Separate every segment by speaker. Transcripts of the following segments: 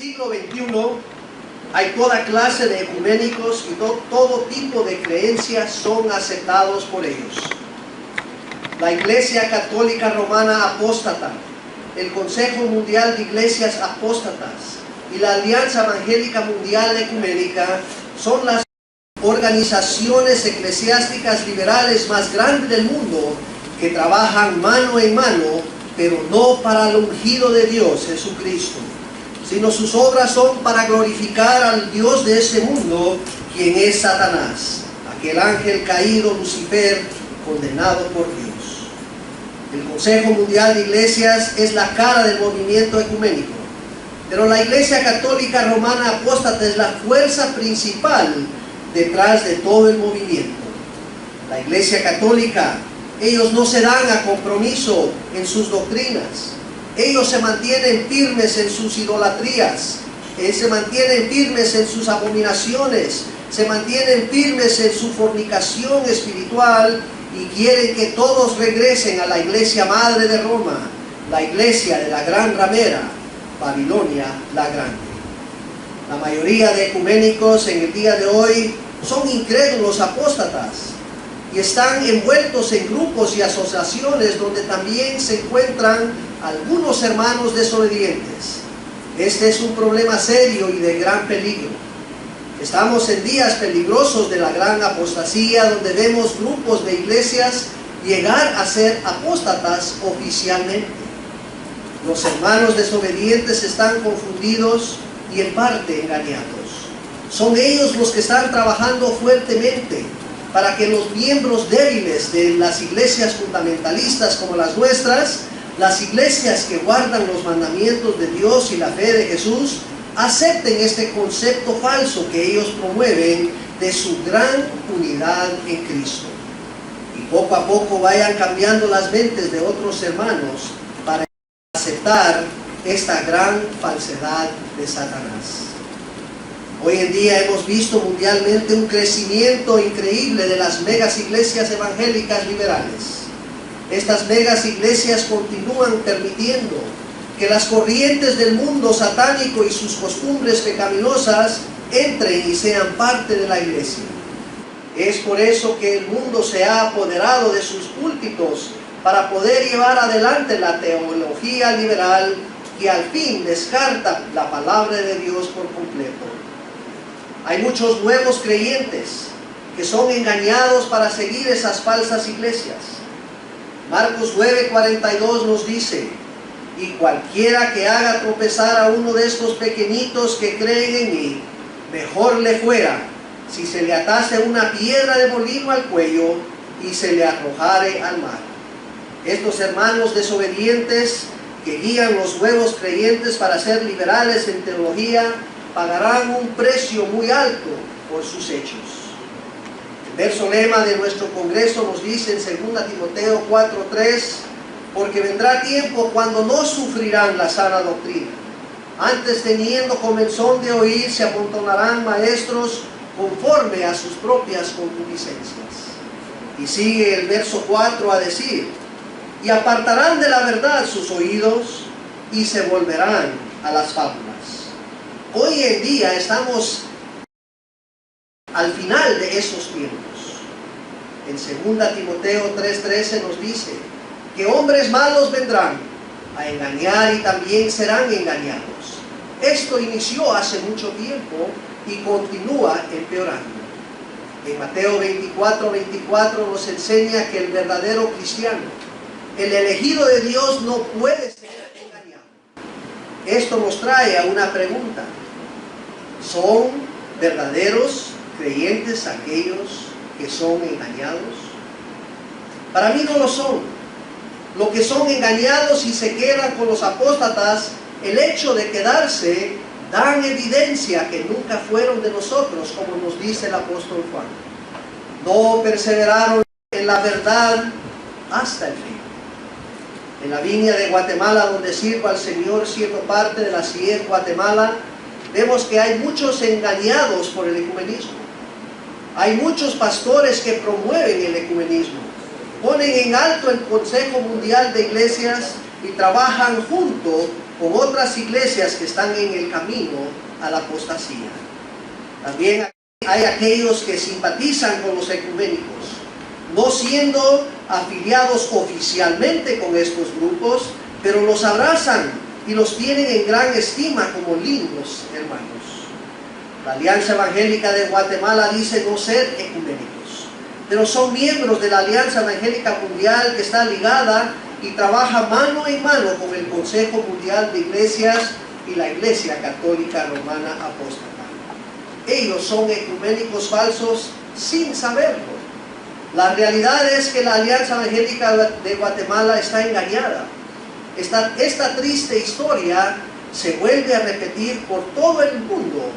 Speaker 1: siglo XXI hay toda clase de ecuménicos y todo tipo de creencias son aceptados por ellos. La Iglesia Católica Romana Apóstata, el Consejo Mundial de Iglesias Apóstatas y la Alianza Evangélica Mundial Ecuménica son las organizaciones eclesiásticas liberales más grandes del mundo que trabajan mano en mano, pero no para el ungido de Dios, Jesucristo, sino sus obras son para glorificar al Dios de este mundo, quien es Satanás, aquel ángel caído, Lucifer, condenado por Dios. El Consejo Mundial de Iglesias es la cara del movimiento ecuménico, pero la Iglesia Católica Romana Apóstata es la fuerza principal detrás de todo el movimiento. La Iglesia Católica, ellos no se dan a compromiso en sus doctrinas. Ellos se mantienen firmes en sus idolatrías, se mantienen firmes en sus abominaciones, se mantienen firmes en su fornicación espiritual y quieren que todos regresen a la iglesia madre de Roma, la iglesia de la gran ramera, Babilonia la Grande. La mayoría de ecuménicos en el día de hoy son incrédulos apóstatas y están envueltos en grupos y asociaciones donde también se encuentran algunos hermanos desobedientes. Este es un problema serio y de gran peligro. Estamos en días peligrosos de la gran apostasía, donde vemos grupos de iglesias llegar a ser apóstatas oficialmente. Los hermanos desobedientes están confundidos y en parte engañados. Son ellos los que están trabajando fuertemente para que los miembros débiles de las iglesias fundamentalistas como las nuestras, las iglesias que guardan los mandamientos de Dios y la fe de Jesús, acepten este concepto falso que ellos promueven de su gran unidad en Cristo. Y poco a poco vayan cambiando las mentes de otros hermanos para aceptar esta gran falsedad de Satanás. Hoy en día hemos visto mundialmente un crecimiento increíble de las megas iglesias evangélicas liberales. Estas megas iglesias continúan permitiendo que las corrientes del mundo satánico y sus costumbres pecaminosas entren y sean parte de la iglesia. Es por eso que el mundo se ha apoderado de sus púlpitos para poder llevar adelante la teología liberal que al fin descarta la palabra de Dios por completo. Hay muchos nuevos creyentes que son engañados para seguir esas falsas iglesias. Marcos 9:42 nos dice: y cualquiera que haga tropezar a uno de estos pequeñitos que creen en mí, mejor le fuera si se le atase una piedra de molino al cuello y se le arrojare al mar. Estos hermanos desobedientes que guían los nuevos creyentes para ser liberales en teología pagarán un precio muy alto por sus hechos. El verso lema de nuestro congreso nos dice en 2 Timoteo 4:3: porque vendrá tiempo cuando no sufrirán la sana doctrina. Antes, teniendo comezón de oír, se amontonarán maestros conforme a sus propias concupiscencias. Y sigue el verso 4 a decir: y apartarán de la verdad sus oídos y se volverán a las fábulas. Hoy en día estamos al final de esos tiempos. En 2 Timoteo 3:13 nos dice que hombres malos vendrán a engañar y también serán engañados. Esto inició hace mucho tiempo y continúa empeorando. En Mateo 24:24 nos enseña que el verdadero cristiano, el elegido de Dios, no puede ser engañado. Esto nos trae a una pregunta: ¿son verdaderos creyentes aquellos que son engañados? Para mí no lo son. Los que son engañados y se quedan con los apóstatas, el hecho de quedarse dan evidencia que nunca fueron de nosotros, como nos dice el apóstol Juan. No perseveraron en la verdad hasta el fin. En la viña de Guatemala, donde sirvo al Señor siendo parte de la CIED Guatemala, vemos que hay muchos engañados por el ecumenismo. Hay muchos pastores que promueven el ecumenismo, ponen en alto el Consejo Mundial de Iglesias y trabajan junto con otras iglesias que están en el camino a la apostasía. También hay aquellos que simpatizan con los ecuménicos, no siendo afiliados oficialmente con estos grupos, pero los abrazan y los tienen en gran estima como lindos hermanos. La Alianza Evangélica de Guatemala dice no ser ecuménicos, pero son miembros de la Alianza Evangélica Mundial, que está ligada y trabaja mano en mano con el Consejo Mundial de Iglesias y la Iglesia Católica Romana Apóstata. Ellos son ecuménicos falsos sin saberlo. La realidad es que la Alianza Evangélica de Guatemala está engañada. Esta triste historia se vuelve a repetir por todo el mundo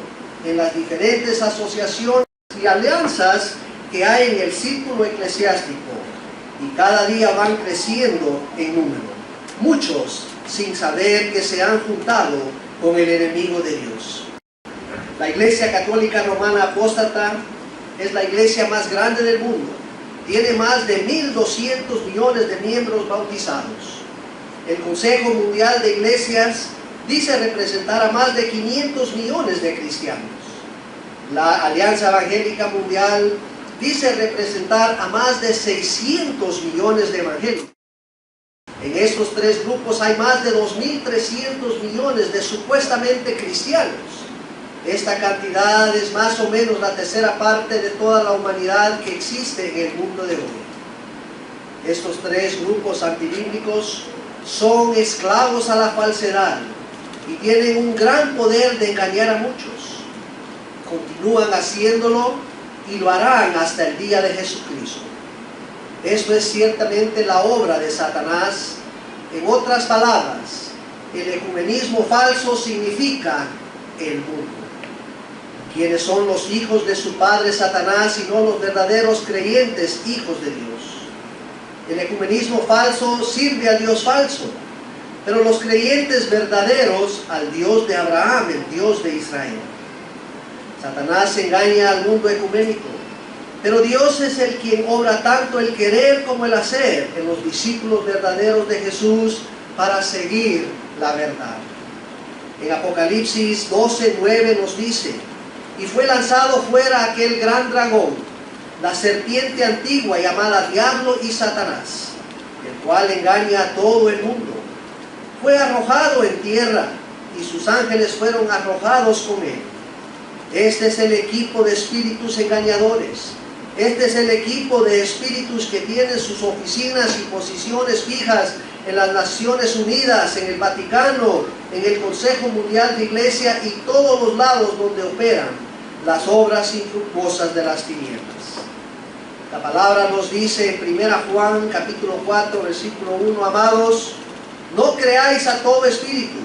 Speaker 1: en las diferentes asociaciones y alianzas que hay en el círculo eclesiástico, y cada día van creciendo en número, muchos sin saber que se han juntado con el enemigo de Dios. La Iglesia Católica Romana Apóstata es la iglesia más grande del mundo. Tiene más de 1.200 millones de miembros bautizados. El Consejo Mundial de Iglesias dice representar a más de 500 millones de cristianos. La Alianza Evangélica Mundial dice representar a más de 600 millones de evangélicos. En estos tres grupos hay más de 2.300 millones de supuestamente cristianos. Esta cantidad es más o menos la tercera parte de toda la humanidad que existe en el mundo de hoy. Estos tres grupos antibíblicos son esclavos a la falsedad y tienen un gran poder de engañar a muchos. Continúan haciéndolo y lo harán hasta el día de Jesucristo. Esto es ciertamente la obra de Satanás. En otras palabras, el ecumenismo falso significa el mundo. ¿Quiénes son los hijos de su padre Satanás y no los verdaderos creyentes hijos de Dios? El ecumenismo falso sirve al Dios falso, pero los creyentes verdaderos al Dios de Abraham, el Dios de Israel. Satanás engaña al mundo ecuménico, pero Dios es el quien obra tanto el querer como el hacer en los discípulos verdaderos de Jesús para seguir la verdad. En Apocalipsis 12:9 nos dice: y fue lanzado fuera aquel gran dragón, la serpiente antigua llamada Diablo y Satanás, el cual engaña a todo el mundo. Fue arrojado en tierra y sus ángeles fueron arrojados con él. Este es el equipo de espíritus engañadores. Este es el equipo de espíritus que tienen sus oficinas y posiciones fijas en las Naciones Unidas, en el Vaticano, en el Consejo Mundial de Iglesia y todos los lados donde operan las obras infructuosas de las tinieblas. La palabra nos dice en 1 Juan capítulo 4 versículo 1: amados, no creáis a todo espíritu,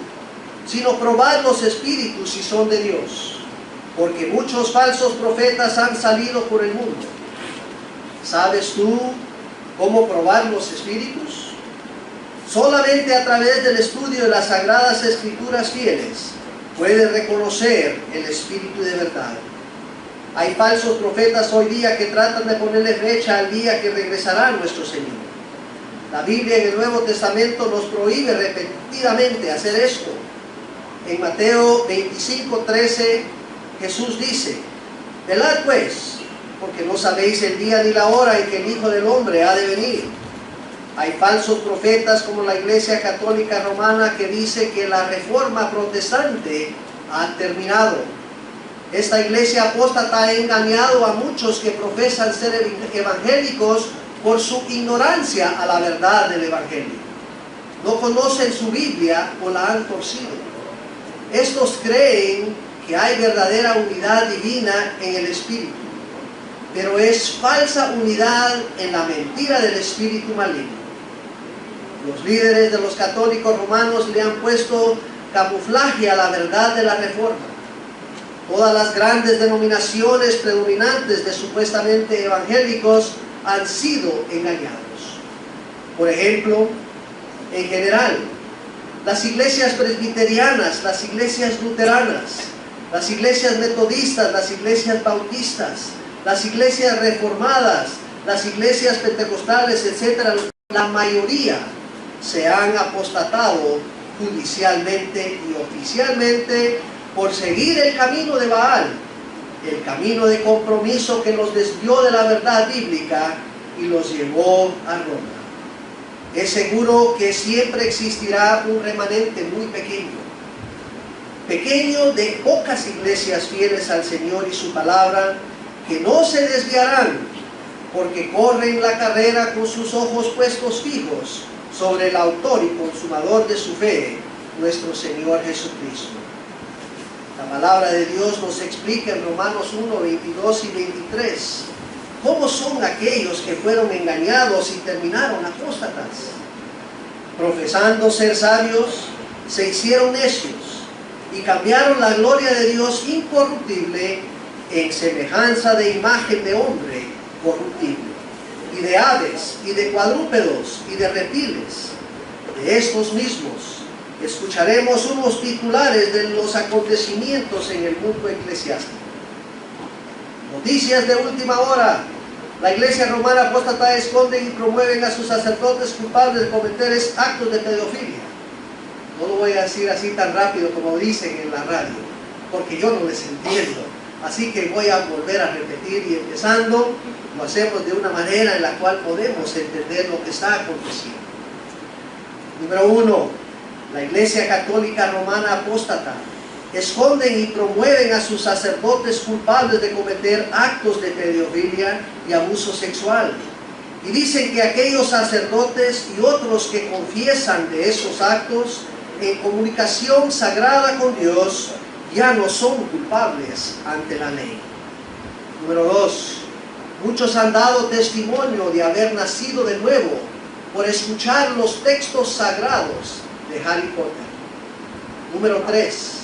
Speaker 1: sino probad los espíritus si son de Dios, porque muchos falsos profetas han salido por el mundo. ¿Sabes tú cómo probar los espíritus? Solamente a través del estudio de las Sagradas Escrituras fieles puedes reconocer el espíritu de verdad. Hay falsos profetas hoy día que tratan de ponerle fecha al día que regresará nuestro Señor. La Biblia en el Nuevo Testamento nos prohíbe repetidamente hacer esto. En Mateo 25:13 Jesús dice: velad pues, porque no sabéis el día ni la hora en que el Hijo del Hombre ha de venir. Hay falsos profetas como la Iglesia Católica Romana que dice que la Reforma Protestante ha terminado. Esta iglesia apóstata ha engañado a muchos que profesan ser evangélicos por su ignorancia a la verdad del Evangelio. No conocen su Biblia o la han torcido. Estos creen que hay verdadera unidad divina en el Espíritu, pero es falsa unidad en la mentira del espíritu maligno. Los líderes de los católicos romanos le han puesto camuflaje a la verdad de la Reforma. Todas las grandes denominaciones predominantes de supuestamente evangélicos han sido engañados. Por ejemplo, en general, las iglesias presbiterianas, las iglesias luteranas, las iglesias metodistas, las iglesias bautistas, las iglesias reformadas, las iglesias pentecostales, etc., la mayoría se han apostatado judicialmente y oficialmente por seguir el camino de Baal, el camino de compromiso que los desvió de la verdad bíblica y los llevó a Roma. Es seguro que siempre existirá un remanente muy pequeño de pocas iglesias fieles al Señor y su palabra, que no se desviarán, porque corren la carrera con sus ojos puestos fijos sobre el autor y consumador de su fe, nuestro Señor Jesucristo. La palabra de Dios nos explica en Romanos 1, 22 y 23, cómo son aquellos que fueron engañados y terminaron apóstatas. Profesando ser sabios, se hicieron necios y cambiaron la gloria de Dios incorruptible en semejanza de imagen de hombre corruptible, y de aves, y de cuadrúpedos, y de reptiles. De estos mismos escucharemos unos titulares de los acontecimientos en el mundo eclesiástico. Noticias de última hora. La iglesia romana apóstata esconden y promueven a sus sacerdotes culpables de cometer actos de pedofilia. No lo voy a decir así tan rápido como dicen en la radio, porque yo no les entiendo. Así que voy a volver a repetir, y empezando, lo hacemos de una manera en la cual podemos entender lo que está aconteciendo. Número 1. La iglesia católica romana apóstata esconden y promueven a sus sacerdotes culpables de cometer actos de pedofilia y abuso sexual. Y dicen que aquellos sacerdotes y otros que confiesan de esos actos en comunicación sagrada con Dios ya no son culpables ante la ley. Número 2. Muchos han dado testimonio de haber nacido de nuevo por escuchar los textos sagrados de Harry Potter. Número 3.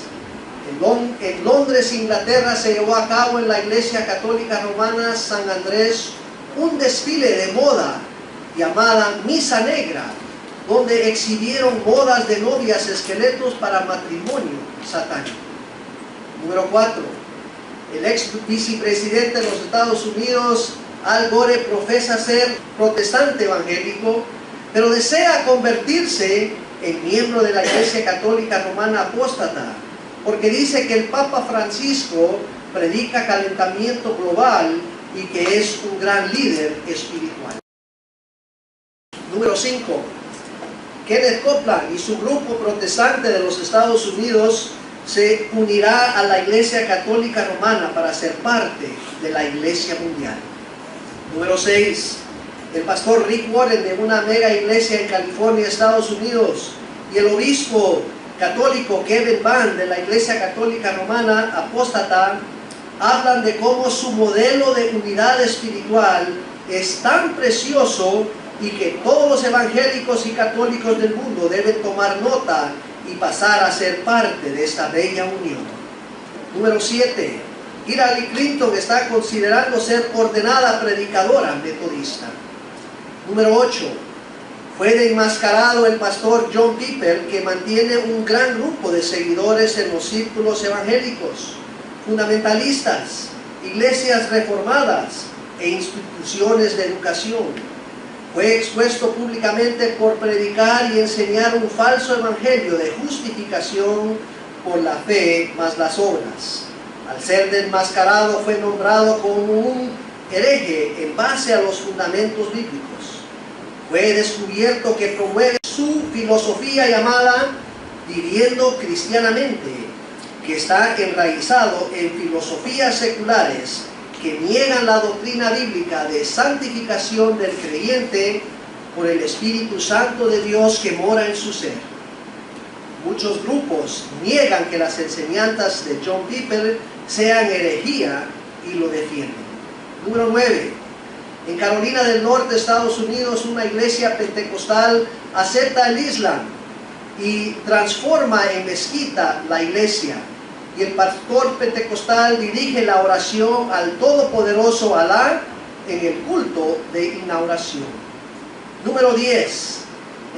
Speaker 1: En Londres, Inglaterra, se llevó a cabo en la Iglesia Católica Romana San Andrés un desfile de moda llamada Misa Negra, donde exhibieron bodas de novias esqueletos para matrimonio satánico. Número 4. El ex vicepresidente de los Estados Unidos, Al Gore, profesa ser protestante evangélico, pero desea convertirse en miembro de la Iglesia Católica Romana apóstata, porque dice que el Papa Francisco predica calentamiento global y que es un gran líder espiritual. Número 5. Kenneth Copeland y su grupo protestante de los Estados Unidos se unirá a la Iglesia Católica Romana para ser parte de la Iglesia Mundial. Número 6. El pastor Rick Warren de una mega iglesia en California, Estados Unidos, y el obispo católico Kevin Van de la Iglesia Católica Romana apóstata hablan de cómo su modelo de unidad espiritual es tan precioso y que todos los evangélicos y católicos del mundo deben tomar nota y pasar a ser parte de esta bella unión. Número 7. Hillary Clinton está considerando ser ordenada predicadora metodista. Número 8. Fue enmascarado el pastor John Piper, que mantiene un gran grupo de seguidores en los círculos evangélicos, fundamentalistas, iglesias reformadas e instituciones de educación. Fue expuesto públicamente por predicar y enseñar un falso evangelio de justificación por la fe más las obras. Al ser desmascarado, fue nombrado como un hereje en base a los fundamentos bíblicos. Fue descubierto que promueve su filosofía llamada Viviendo Cristianamente, que está enraizado en filosofías seculares que niegan la doctrina bíblica de santificación del creyente por el Espíritu Santo de Dios que mora en su ser. Muchos grupos niegan que las enseñanzas de John Piper sean herejía y lo defienden. Número 9. En Carolina del Norte, Estados Unidos, una iglesia pentecostal acepta el Islam y transforma en mezquita la iglesia. Y el pastor pentecostal dirige la oración al Todopoderoso Alá en el culto de inauguración. Número 10.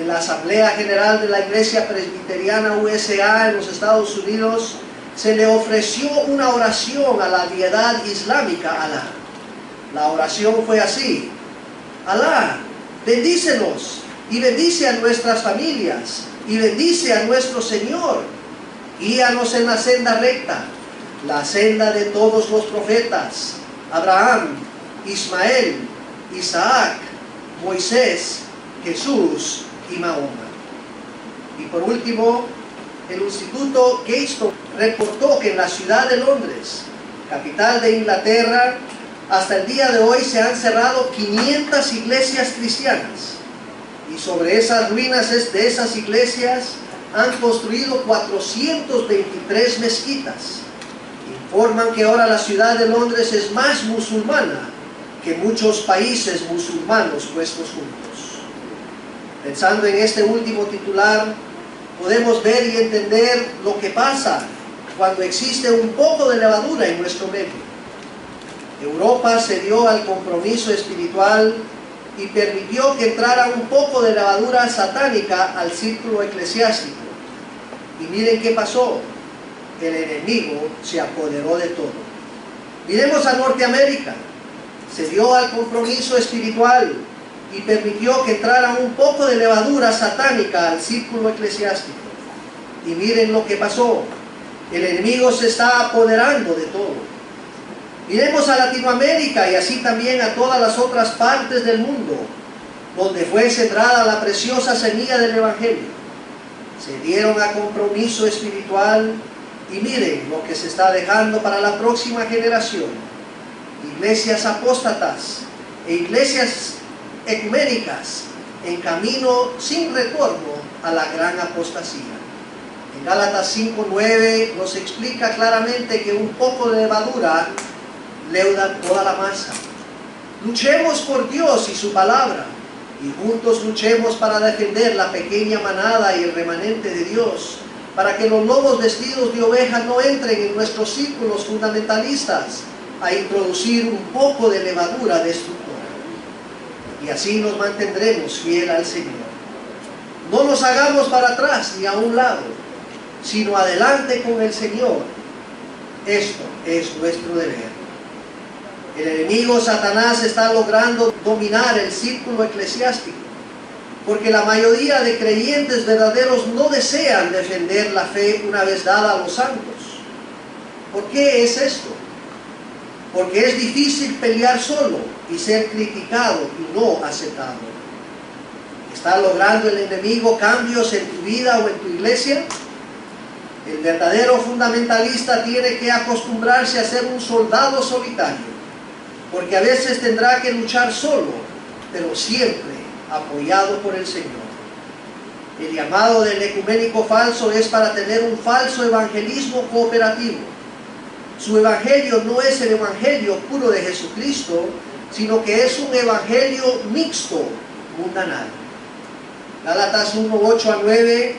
Speaker 1: En la Asamblea General de la Iglesia Presbiteriana USA en los Estados Unidos, se le ofreció una oración a la deidad islámica Alá. La oración fue así: Alá, bendícenos y bendice a nuestras familias y bendice a nuestro Señor. Guíanos en la senda recta, la senda de todos los profetas, Abraham, Ismael, Isaac, Moisés, Jesús y Mahoma. Y por último, el Instituto Keystone reportó que en la ciudad de Londres, capital de Inglaterra, hasta el día de hoy se han cerrado 500 iglesias cristianas. Y sobre esas ruinas de esas iglesias han construido 423 mezquitas. Informan que ahora la ciudad de Londres es más musulmana que muchos países musulmanos puestos juntos. Pensando en este último titular, podemos ver y entender lo que pasa cuando existe un poco de levadura en nuestro medio. Europa se dio al compromiso espiritual y permitió que entrara un poco de levadura satánica al círculo eclesiástico. Y miren qué pasó. El enemigo se apoderó de todo. Miremos a Norteamérica. Se dio al compromiso espiritual y permitió que entrara un poco de levadura satánica al círculo eclesiástico. Y miren lo que pasó. El enemigo se está apoderando de todo. Miremos a Latinoamérica y así también a todas las otras partes del mundo, donde fue sembrada la preciosa semilla del Evangelio. Se dieron a compromiso espiritual y miren lo que se está dejando para la próxima generación. Iglesias apóstatas e iglesias ecuménicas en camino sin retorno a la gran apostasía. En Gálatas 5:9 nos explica claramente que un poco de levadura leuda toda la masa. Luchemos por Dios y su palabra, y juntos luchemos para defender la pequeña manada y el remanente de Dios, para que los lobos vestidos de oveja no entren en nuestros círculos fundamentalistas a introducir un poco de levadura destructora. Y así nos mantendremos fiel al Señor. No nos hagamos para atrás ni a un lado, sino adelante con el Señor. Esto es nuestro deber. El enemigo Satanás está logrando dominar el círculo eclesiástico, porque la mayoría de creyentes verdaderos no desean defender la fe una vez dada a los santos. ¿Por qué es esto? Porque es difícil pelear solo y ser criticado y no aceptado. ¿Está logrando el enemigo cambios en tu vida o en tu iglesia? El verdadero fundamentalista tiene que acostumbrarse a ser un soldado solitario, porque a veces tendrá que luchar solo, pero siempre apoyado por el Señor. El llamado del ecuménico falso es para tener un falso evangelismo cooperativo. Su evangelio no es el evangelio puro de Jesucristo, sino que es un evangelio mixto, mundanal. Gálatas 1:8-9,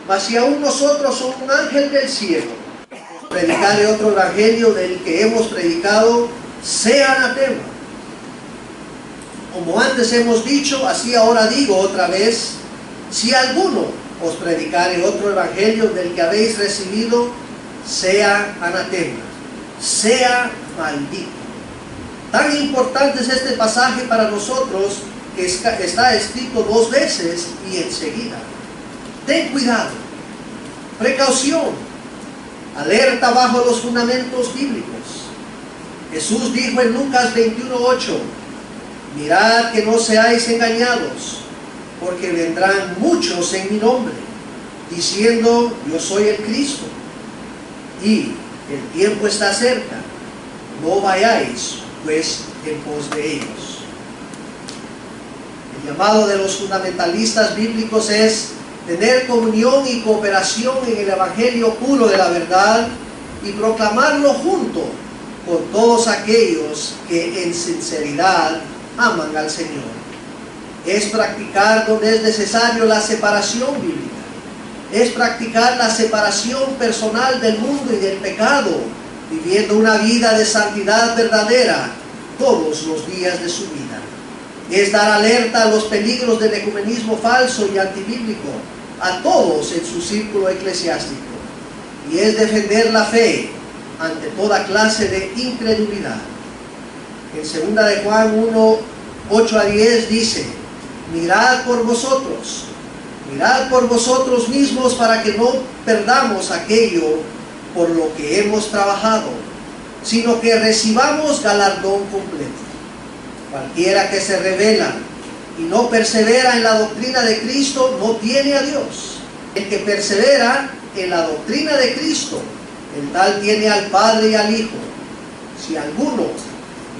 Speaker 1: mas si aún nosotros somos un ángel del cielo, predicaré otro evangelio del que hemos predicado, sea anatema. Como antes hemos dicho, así ahora digo otra vez, si alguno os predicare otro evangelio del que habéis recibido, sea anatema, sea maldito. Tan importante es este pasaje para nosotros que está escrito 2 veces y enseguida. Ten cuidado, precaución, alerta bajo los fundamentos bíblicos. Jesús dijo en Lucas 21:8, mirad que no seáis engañados, porque vendrán muchos en mi nombre, diciendo, yo soy el Cristo, y el tiempo está cerca, no vayáis pues en pos de ellos. El llamado de los fundamentalistas bíblicos es tener comunión y cooperación en el evangelio puro de la verdad y proclamarlo junto con todos aquellos que en sinceridad aman al Señor. Es practicar donde es necesario la separación bíblica. Es practicar la separación personal del mundo y del pecado, viviendo una vida de santidad verdadera todos los días de su vida. Es dar alerta a los peligros del ecumenismo falso y antibíblico a todos en su círculo eclesiástico. Y es defender la fe ante toda clase de incredulidad. En 2 de Juan 1:8-10 dice, mirad por vosotros, Mirad por vosotros mismos para que no perdamos aquello por lo que hemos trabajado, sino que recibamos galardón completo. Cualquiera que se rebela y no persevera en la doctrina de Cristo no tiene a Dios. El que persevera en la doctrina de Cristo, el tal tiene al Padre y al Hijo. Si alguno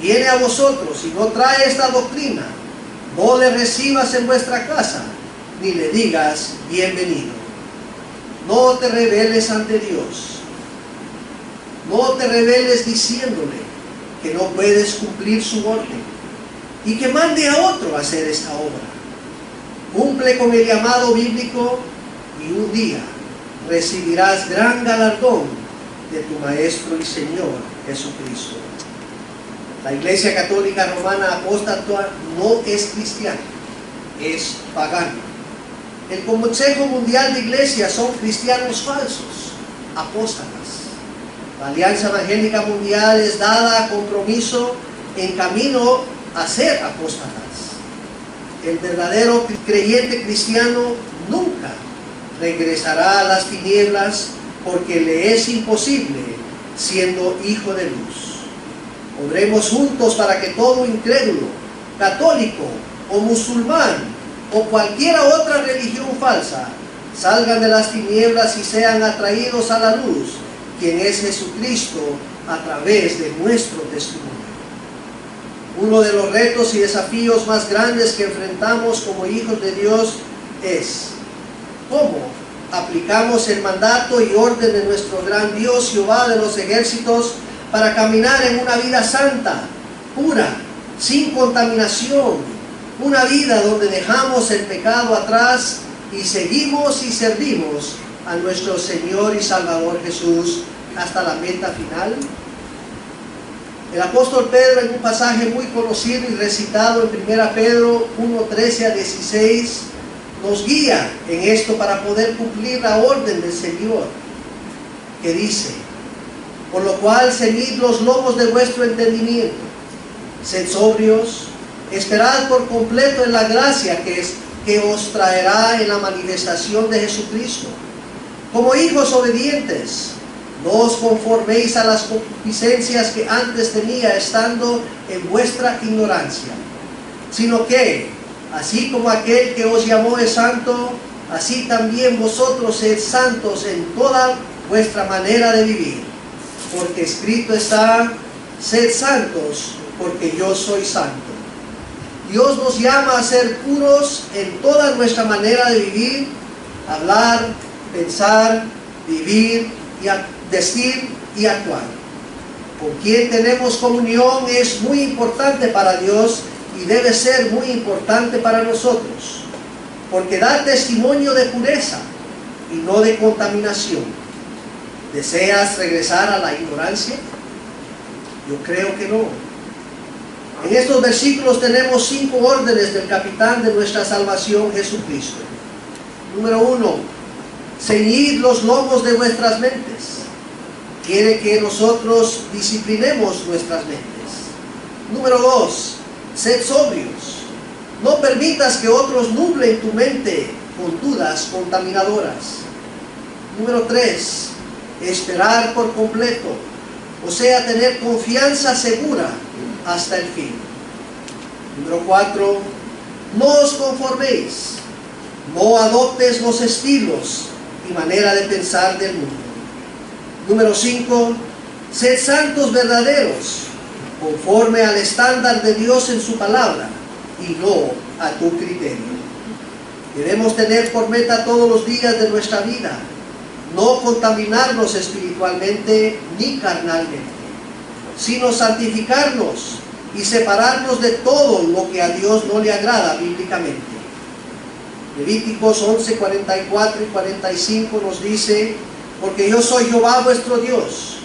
Speaker 1: viene a vosotros y no trae esta doctrina, no le recibas en vuestra casa, ni le digas bienvenido. No te rebeles ante Dios. No te rebeles diciéndole que no puedes cumplir su orden y que mande a otro a hacer esta obra. Cumple con el llamado bíblico y un día recibirás gran galardón de tu Maestro y Señor Jesucristo. La Iglesia Católica Romana Apóstata no es cristiana, es pagana. El Consejo Mundial de Iglesias son cristianos falsos, apóstatas. La Alianza Evangélica Mundial es dada a compromiso en camino a ser apóstatas. El verdadero creyente cristiano nunca regresará a las tinieblas porque le es imposible siendo hijo de luz. Obremos juntos para que todo incrédulo, católico o musulmán o cualquier otra religión falsa salgan de las tinieblas y sean atraídos a la luz, quien es Jesucristo, a través de nuestro testimonio. Uno de los retos y desafíos más grandes que enfrentamos como hijos de Dios es cómo aplicamos el mandato y orden de nuestro gran Dios Jehová de los ejércitos para caminar en una vida santa, pura, sin contaminación, una vida donde dejamos el pecado atrás y seguimos y servimos a nuestro Señor y Salvador Jesús hasta la meta final. El apóstol Pedro, en un pasaje muy conocido y recitado en 1 Pedro 1:13-16, nos guía en esto para poder cumplir la orden del Señor, que dice: por lo cual ceñid los lomos de vuestro entendimiento, sed sobrios, esperad por completo en la gracia que os traerá en la manifestación de Jesucristo. Como hijos obedientes, no os conforméis a las concupiscencias que antes tenía estando en vuestra ignorancia, sino que, así como aquel que os llamó es santo, así también vosotros sed santos en toda vuestra manera de vivir. Porque escrito está: sed santos, porque yo soy santo. Dios nos llama a ser puros en toda nuestra manera de vivir, hablar, pensar, vivir, decir y actuar. Con quien tenemos comunión es muy importante para Dios y debe ser muy importante para nosotros, porque da testimonio de pureza y no de contaminación. ¿Deseas regresar a la ignorancia? Yo creo que no. En estos versículos tenemos 5 órdenes del capitán de nuestra salvación, Jesucristo. Número 1, ceñid los lomos de vuestras mentes. Quiere que nosotros disciplinemos nuestras mentes. Número 2, sed sobrios. No permitas que otros nublen tu mente con dudas contaminadoras. Número 3, esperar por completo, o sea, tener confianza segura hasta el fin. Número 4, no os conforméis, no adoptes los estilos y manera de pensar del mundo. Número 5, sed santos verdaderos, conforme al estándar de Dios en su palabra y no a tu criterio. Debemos tener por meta todos los días de nuestra vida no contaminarnos espiritualmente ni carnalmente, sino santificarnos y separarnos de todo lo que a Dios no le agrada bíblicamente. Levíticos 11, 44 y 45 nos dice: porque yo soy Jehová vuestro Dios.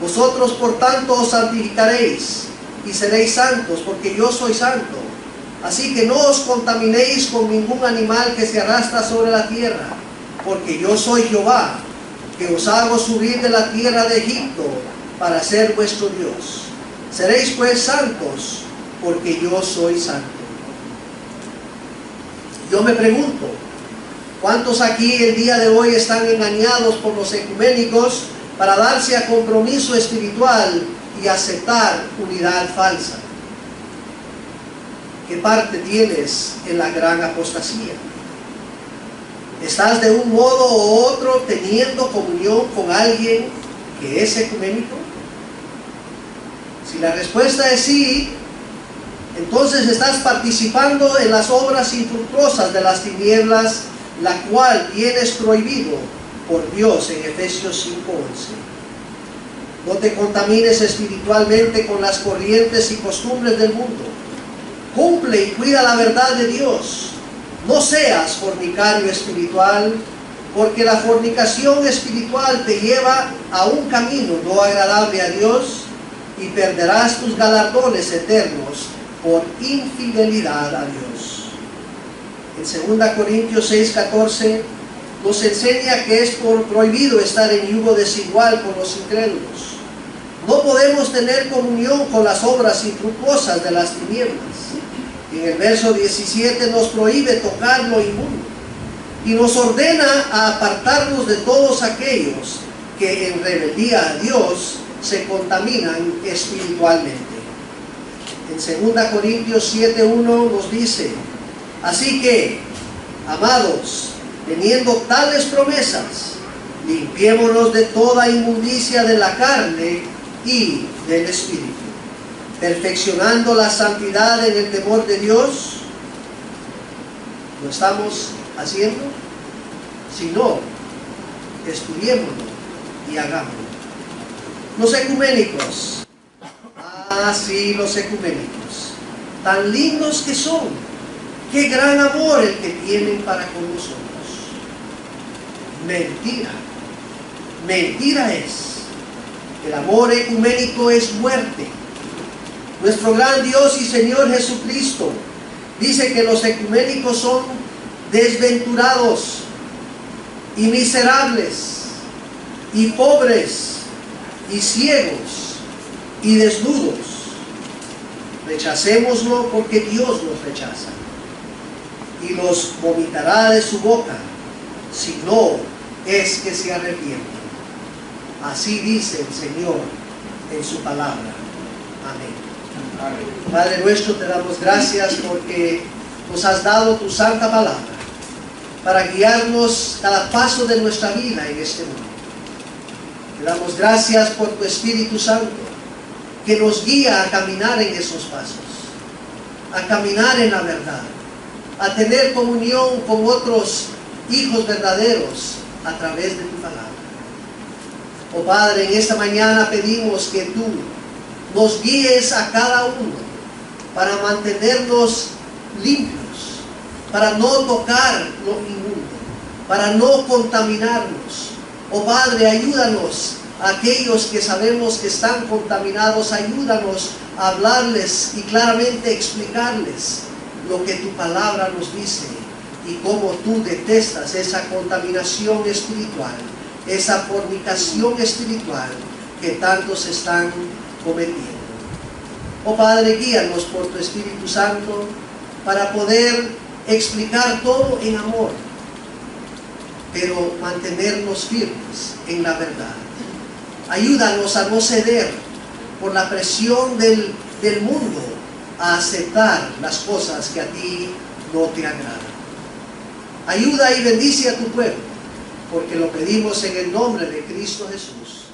Speaker 1: Vosotros por tanto os santificaréis y seréis santos, porque yo soy santo. Así que no os contaminéis con ningún animal que se arrastra sobre la tierra, porque yo soy Jehová, que os hago subir de la tierra de Egipto para ser vuestro Dios. Seréis pues santos, porque yo soy santo. Yo me pregunto, ¿Cuántos aquí el día de hoy están engañados por los ecuménicos para darse a compromiso espiritual y aceptar unidad falsa? ¿Qué parte tienes en la gran apostasía? ¿Estás de un modo u otro teniendo comunión con alguien que es ecuménico? Si la respuesta es sí, entonces estás participando en las obras infructuosas de las tinieblas, la cual tienes prohibido por Dios en Efesios 5:11. No te contamines espiritualmente con las corrientes y costumbres del mundo. Cumple y cuida la verdad de Dios. No seas fornicario espiritual, porque la fornicación espiritual te lleva a un camino no agradable a Dios y perderás tus galardones eternos por infidelidad a Dios. En 2 Corintios 6:14 nos enseña que es prohibido estar en yugo desigual con los incrédulos. No podemos tener comunión con las obras infructuosas de las tinieblas. En el verso 17 nos prohíbe tocar lo inmundo y nos ordena a apartarnos de todos aquellos que en rebeldía a Dios se contaminan espiritualmente. En 2 Corintios 7:1 nos dice: así que, amados, teniendo tales promesas, limpiémonos de toda inmundicia de la carne y del espíritu, perfeccionando la santidad en el temor de Dios. ¿Lo estamos haciendo? Si no, estudiémoslo y hagámoslo. Los ecuménicos. Sí, los ecuménicos. Tan lindos que son. Qué gran amor el que tienen para con nosotros. Mentira. Mentira es. El amor ecuménico es muerte. Nuestro gran Dios y Señor Jesucristo dice que los ecuménicos son desventurados y miserables y pobres y ciegos y desnudos. Rechacémoslo porque Dios los rechaza y los vomitará de su boca si no es que se arrepienten. Así dice el Señor en su palabra. Amén. Padre nuestro, te damos gracias porque nos has dado tu santa palabra para guiarnos cada paso de nuestra vida en este mundo. Te damos gracias por tu Espíritu Santo que nos guía a caminar en esos pasos, a caminar en la verdad, a tener comunión con otros hijos verdaderos a través de tu palabra. Oh Padre, en esta mañana pedimos que tú nos guíes a cada uno para mantenernos limpios, para no tocar lo inmundo, para no contaminarnos. Oh Padre, ayúdanos a aquellos que sabemos que están contaminados, ayúdanos a hablarles y claramente explicarles lo que tu palabra nos dice y cómo tú detestas esa contaminación espiritual, esa fornicación espiritual que tantos están cometiendo. Oh Padre, guíanos por tu Espíritu Santo para poder explicar todo en amor, pero mantenernos firmes en la verdad. Ayúdanos a no ceder por la presión del mundo a aceptar las cosas que a ti no te agradan. Ayuda y bendice a tu pueblo, porque lo pedimos en el nombre de Cristo Jesús.